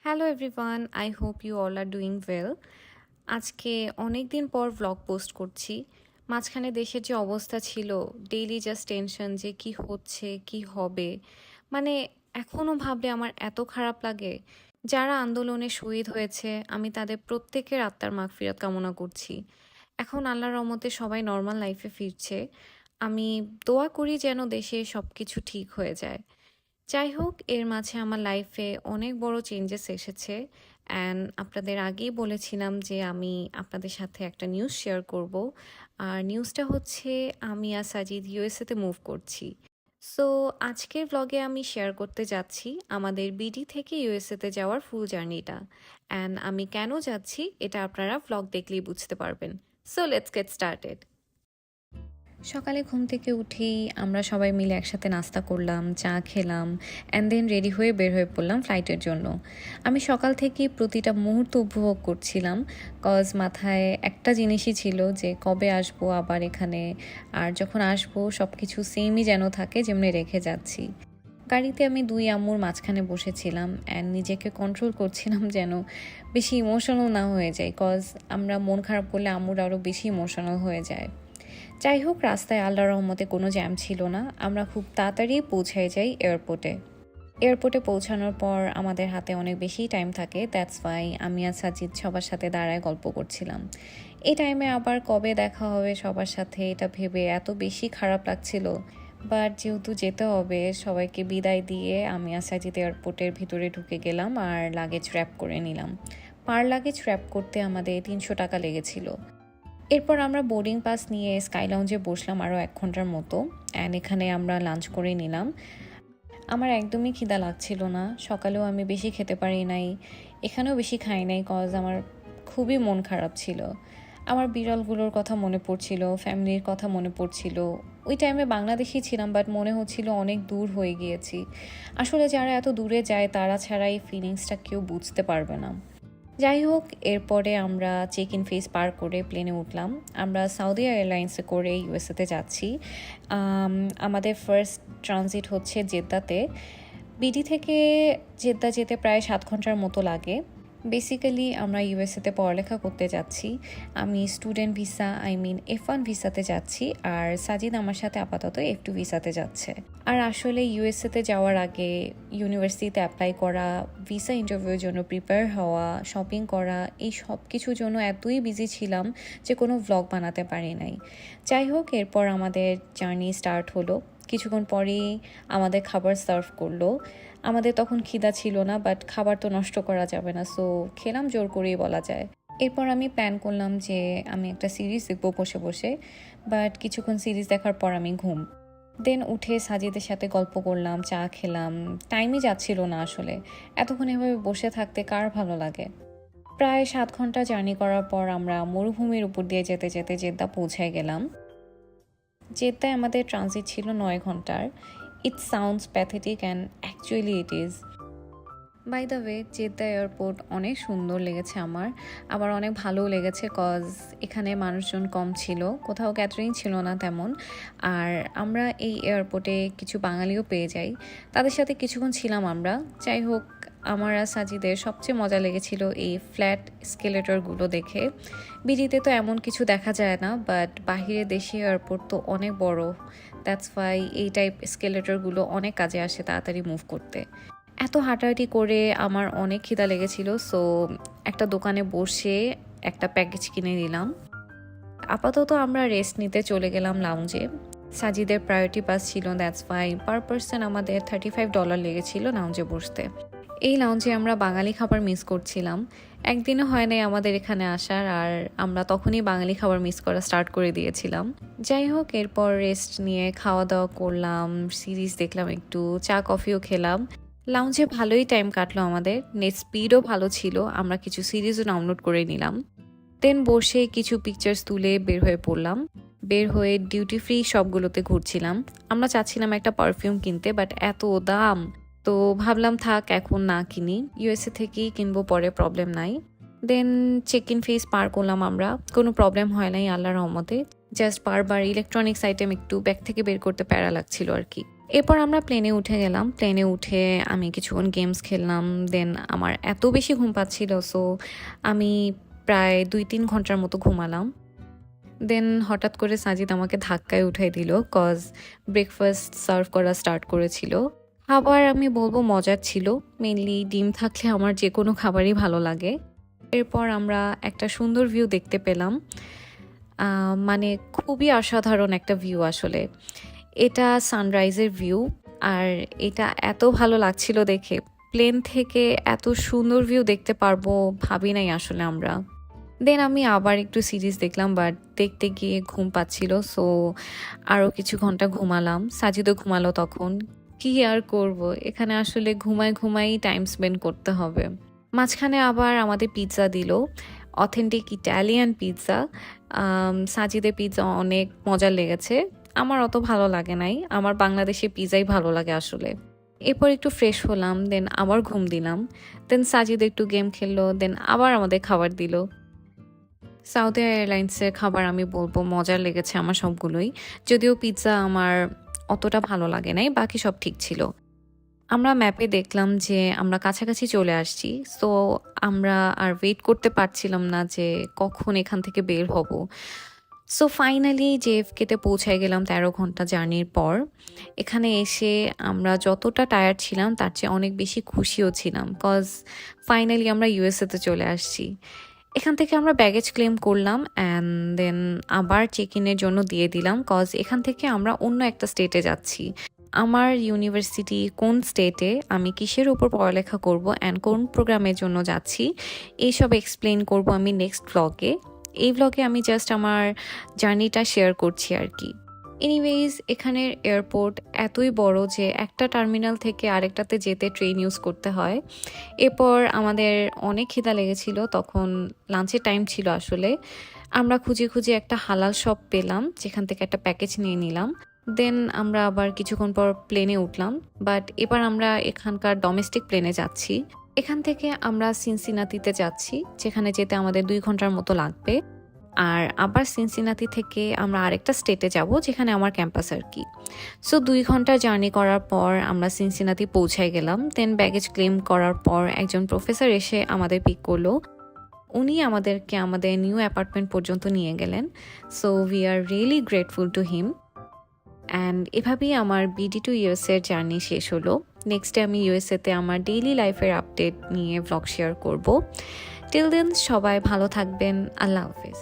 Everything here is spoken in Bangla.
Hello everyone, I hope you all are doing well. আজকে অনেক দিন পর ভ্লগ পোস্ট করছি। মাঝখানে দেশের যে অবস্থা ছিল, ডেইলি জাস্ট টেনশন যে কি হচ্ছে কি হবে, মানে এখনও ভাবলে আমার এত খারাপ লাগে। যারা আন্দোলনে শহীদ হয়েছে আমি তাদের প্রত্যেকের আত্মার মাগফিরাত কামনা করছি। এখন আল্লাহর রহমতে সবাই নর্মাল লাইফে ফিরছে। আমি দোয়া করি যেন দেশে সব কিছু ঠিক হয়ে যায়। যাই হোক, এর মাঝে আমার লাইফে অনেক বড় চেঞ্জেস এসেছে অ্যান্ড আপনাদের আগেই বলেছিলাম যে আমি আপনাদের সাথে একটা নিউজ শেয়ার করব। আর নিউজটা হচ্ছে আমি আর সাজিদ ইউএসএতে মুভ করছি। সো আজকের ব্লগে আমি শেয়ার করতে যাচ্ছি আমাদের বিডি থেকে ইউএসএতে যাওয়ার ফুল জার্নিটা। অ্যান্ড আমি কেন যাচ্ছি এটা আপনারা ব্লগ দেখলেই বুঝতে পারবেন। So let's get started. সকালে ঘুম থেকে উঠেই আমরা সবাই মিলে একসাথে নাস্তা করলাম, চা খেলাম অ্যান্ড দেন রেডি হয়ে বের হয়ে পড়লাম ফ্লাইটের জন্য। আমি সকাল থেকেই প্রতিটা মুহূর্ত উপভোগ করছিলাম, কজ মাথায় একটা জিনিসই ছিল যে কবে আসবো আবার এখানে, আর যখন আসবো সব কিছু সেমই যেন থাকে যেমনি রেখে যাচ্ছি। গাড়িতে আমি দুই আম্মুর মাঝখানে বসেছিলাম অ্যান্ড নিজেকে কন্ট্রোল করছিলাম যেন বেশি ইমোশনাল না হয়ে যায়, কজ আমরা মন খারাপ করলে আম্মুর আরও বেশি ইমোশনাল হয়ে যায়। যাই হোক, রাস্তায় আল্লাহর রহমতে কোনো জ্যাম ছিল না, আমরা খুব তাড়াতাড়ি পৌঁছায় যাই এয়ারপোর্টে। এয়ারপোর্টে পৌঁছানোর পর আমাদের হাতে অনেক বেশি টাইম থাকে, দ্যাটস ওয়াই আমি আর সাজিদ সবার সাথে দাঁড়ায় গল্প করছিলাম। এই টাইমে আবার কবে দেখা হবে সবার সাথে এটা ভেবে এত বেশি খারাপ লাগছিল। বাট যেহেতু যেতে হবে, সবাইকে বিদায় দিয়ে আমি আর সাজিদ এয়ারপোর্টের ভিতরে ঢুকে গেলাম আর লাগেজ র্যাপ করে নিলাম। পার লাগেজ র্যাপ করতে আমাদের 300 টাকা লেগেছিল। এরপর আমরা বোর্ডিং পাস নিয়ে স্কাই লাউঞ্জে বসলাম আরও 1 ঘন্টার মতো অ্যান্ড এখানে আমরা লাঞ্চ করে নিলাম। আমার একদমই খিদা লাগছিল না, সকালেও আমি বেশি খেতে পারি নাই, এখানেও বেশি খাই নাই, কজ আমার খুবই মন খারাপ ছিল। আমার বিড়ালগুলোর কথা মনে পড়ছিল, ফ্যামিলির কথা মনে পড়ছিল। ওই টাইমে বাংলাদেশেই ছিলাম, বাট মনে হচ্ছিল অনেক দূর হয়ে গিয়েছি। আসলে যারা এত দূরে যায় তারা ছাড়া এই ফিলিংসটা কেউ বুঝতে পারবে না। যাই হোক, এরপরে আমরা চেক ইন ফেজ পার করে প্লেনে উঠলাম। আমরা সৌদি এয়ারলাইন্সে করে ইউএসএতে যাচ্ছি। আমাদের ফার্স্ট ট্রানজিট হচ্ছে জেদ্দাতে। বিডি থেকে জেদ্দা যেতে প্রায় 7 ঘন্টার মতো লাগে। বেসিক্যালি আমরা ইউএসএতে পড়ালেখা করতে যাচ্ছি। আমি স্টুডেন্ট ভিসা F1 ভিসাতে যাচ্ছি, আর সাজিদ আমার সাথে আপাতত F2 ভিসাতে যাচ্ছে। আর আসলে ইউএসএতে যাওয়ার আগে ইউনিভার্সিটিতে অ্যাপ্লাই করা, ভিসা ইন্টারভিউর জন্য প্রিপেয়ার হওয়া, শপিং করা, এই সব কিছুর জন্য এতই বিজি ছিলাম যে কোনো ভ্লগ বানাতে পারি নাই। যাই হোক, এরপর আমাদের জার্নি স্টার্ট হলো। কিছুক্ষণ পরেই আমাদের খাবার সার্ভ করলো। আমাদের তখন খিদা ছিল না, বাট খাবার তো নষ্ট করা যাবে না, সো খেলাম জোর করেই বলা যায়। এরপর আমি প্ল্যান করলাম যে আমি একটা সিরিজ দেখবো বসে বসে, বাট কিছুক্ষণ সিরিজ দেখার পর আমি ঘুম। দেন উঠে সাজিদের সাথে গল্প করলাম, চা খেলাম, টাইমই যাচ্ছিল না আসলে। এতক্ষণ এভাবে বসে থাকতে কার ভালো লাগে। প্রায় 7 ঘন্টা জার্নি করার পর আমরা মরুভূমির উপর দিয়ে যেতে যেতে জেদ্দা পৌঁছায় গেলাম। জেদ্দায় আমাদের ট্রানজিট ছিল 9 ঘন্টার। It sounds pathetic and actually it is. By the way, Jeddah airport অনেক সুন্দর লেগেছে আমার, আবার অনেক ভালোও লেগেছে, কজ এখানে মানুষজন কম ছিল, কোথাও গ্যাদারিং ছিল না তেমন। আর আমরা এই এয়ারপোর্টে কিছু বাঙালিও পেয়ে যাই, তাদের সাথে কিছুক্ষণ ছিলাম আমরা। যাই হোক, আমার আর সাজিদের সবচেয়ে মজা লেগেছিল এই ফ্ল্যাট স্কেলেটরগুলো দেখে। বিডিতে তো এমন কিছু দেখা যায় না, বাট বাহিরে দেশি এয়ারপোর্ট তো অনেক বড়, দ্যাটস ওয়াই এই টাইপ স্কেলেটরগুলো অনেক কাজে আসে তাড়াতাড়ি মুভ করতে। এত হাঁটাহাঁটি করে আমার অনেক খিদা লেগেছিল, সো একটা দোকানে বসে একটা প্যাকেজ কিনে নিলাম। আপাতত আমরা রেস্ট নিতে চলে গেলাম লাউঞ্জে। সাজিদের প্রায়োরিটি পাস ছিল, দ্যাটস ওয়াই পার পার্সন আমাদের $35 লেগেছিল লাউঞ্জে বসতে। এই লাউঞ্জে আমরা বাঙালি খাবার মিস করছিলাম। একদিনও হয় নাই আমাদের এখানে আসার, আর আমরা তখনই বাঙালি খাবার মিস করা স্টার্ট করে দিয়েছিলাম। যাই হোক, এরপর রেস্ট নিয়ে খাওয়া দাওয়া করলাম, সিরিজ দেখলাম, একটু চা কফিও খেলাম। লাউঞ্জে ভালোই টাইম কাটলো আমাদের, নেট স্পিডও ভালো ছিল, আমরা কিছু সিরিজও ডাউনলোড করে নিলাম। দেন বসে কিছু পিকচার্স তুলে বের হয়ে পড়লাম। বের হয়ে ডিউটি ফ্রি শপগুলোতে ঘুরছিলাম। আমরা চাচ্ছিলাম একটা পারফিউম কিনতে, বাট এত দাম, তো ভাবলাম থাক এখন না কিনি, ইউএসএ থেকেই কিনবো, পরে প্রবলেম নাই। দেন চেক ইন ফেস পার করলাম আমরা, কোনো প্রবলেম হয় নাই আল্লাহর রহমতে। জাস্ট বারবার ইলেকট্রনিক্স আইটেম একটু ব্যাগ থেকে বের করতে প্যারা লাগছিল আর কি। এরপর আমরা প্লেনে উঠে গেলাম। প্লেনে উঠে আমি কিছুক্ষণ গেমস খেললাম। দেন আমার এত বেশি ঘুম পাচ্ছিল, সো আমি প্রায় ২-৩ ঘন্টার মতো ঘুমালাম। দেন হঠাৎ করে সাজিদ আমাকে ধাক্কায় উঠাই দিল, কজ ব্রেকফাস্ট সার্ভ করা স্টার্ট করেছিল। খাবার আমি বলবো মজার ছিল। মেইনলি ডিম থাকলে আমার যে কোনো খাবারই ভালো লাগে। এরপর আমরা একটা সুন্দর ভিউ দেখতে পেলাম। মানে খুবই অসাধারণ একটা ভিউ আসলে। এটা সানরাইজের ভিউ, আর এটা এত ভালো লাগছিল দেখে। প্লেন থেকে এত সুন্দর ভিউ দেখতে পারবো ভাবি নাই আসলে আমরা। দেন আমি আবার একটু সিরিজ দেখলাম, বাট দেখতে গিয়ে ঘুম পাচ্ছিল, সো আরও কিছু ঘন্টা ঘুমালাম। সাজিদও ঘুমালো তখন। কি আর করব, এখানে আসলে ঘুমাই টাইম স্পেন্ড করতে হবে। মাঝখানে আবার আমাদের পিৎজা দিল, অথেন্টিক ইটালিয়ান পিৎজা। সাজিদের পিৎজা অনেক মজার লেগেছে, আমার অত ভালো লাগে নাই। আমার বাংলাদেশি পিৎজাই ভালো লাগে আসলে। এরপর একটু ফ্রেশ হলাম, দেন আবার ঘুম দিলাম। দেন সাজিদ একটু গেম খেললো, দেন আবার আমাদের খাবার দিল। সাউথ এয়ারলাইন্সের খাবার আমি বলবো মজার লেগেছে আমার সবগুলোই, যদিও পিৎজা আমার অতটা ভালো লাগে নাই, বাকি সব ঠিক ছিল। আমরা ম্যাপে দেখলাম যে আমরা কাছাকাছি চলে আসছি, সো আমরা আর ওয়েট করতে পারছিলাম না যে কখন এখান থেকে বের হব। সো ফাইনালি জেএফকেতে পৌঁছায় গেলাম ১৩ ঘন্টা জার্নির পর। এখানে এসে আমরা যতটা টায়ার্ড ছিলাম তার চেয়ে অনেক বেশি খুশিও ছিলাম, কজ ফাইনালি আমরা ইউএসএতে চলে আসছি। এখান থেকে আমরা ব্যাগেজ ক্লেম করলাম অ্যান্ড দেন আবার চেক ইনের জন্য দিয়ে দিলাম, কজ এখান থেকে আমরা অন্য একটা স্টেটে যাচ্ছি। আমার ইউনিভার্সিটি কোন স্টেটে, আমি কিসের উপর পড়ালেখা করব অ্যান্ড কোন প্রোগ্রামের জন্য যাচ্ছি, এইসব এক্সপ্লেন করব আমি নেক্সট ব্লগে। এই ব্লগে আমি জাস্ট আমার জার্নিটা শেয়ার করছি আর কি। এনিওয়েজ, এখানের এয়ারপোর্ট এতই বড় যে একটা টার্মিনাল থেকে আরেকটাতে যেতে ট্রেন ইউজ করতে হয়। এরপর আমাদের অনেক খিদা লেগেছিল, তখন লাঞ্চের টাইম ছিল আসলে। আমরা খুঁজে একটা হালাল শপ পেলাম, যেখান থেকে একটা প্যাকেজ নিয়ে নিলাম। দেন আমরা আবার কিছুক্ষণ পর প্লেনে উঠলাম, বাট এবার আমরা এখানকার ডোমেস্টিক প্লেনে যাচ্ছি। এখান থেকে আমরা সিনসিনাতিতে যাচ্ছি, যেখানে যেতে আমাদের ২ ঘন্টার মতো লাগবে। আর আবার সিনসিনাতি থেকে আমরা আরেকটা স্টেটে যাব, যেখানে আমার ক্যাম্পাস আর কি। সো ২ ঘন্টা জার্নি করার পর আমরা সিনসিনাতি পৌঁছায় গেলাম। দেন ব্যাগেজ ক্লেম করার পর একজন প্রফেসর এসে আমাদের পিক করলো। উনি আমাদেরকে আমাদের নিউ অ্যাপার্টমেন্ট পর্যন্ত নিয়ে গেলেন। So we are really grateful to him. And এভাবেই আমার বিডি টু ইউএসএর জার্নি শেষ হলো। নেক্সটে আমি ইউএসএতে আমার ডেইলি লাইফের আপডেট নিয়ে ভ্লগ শেয়ার করব। টিল দেন সবাই ভালো থাকবেন। আল্লাহ হাফেজ।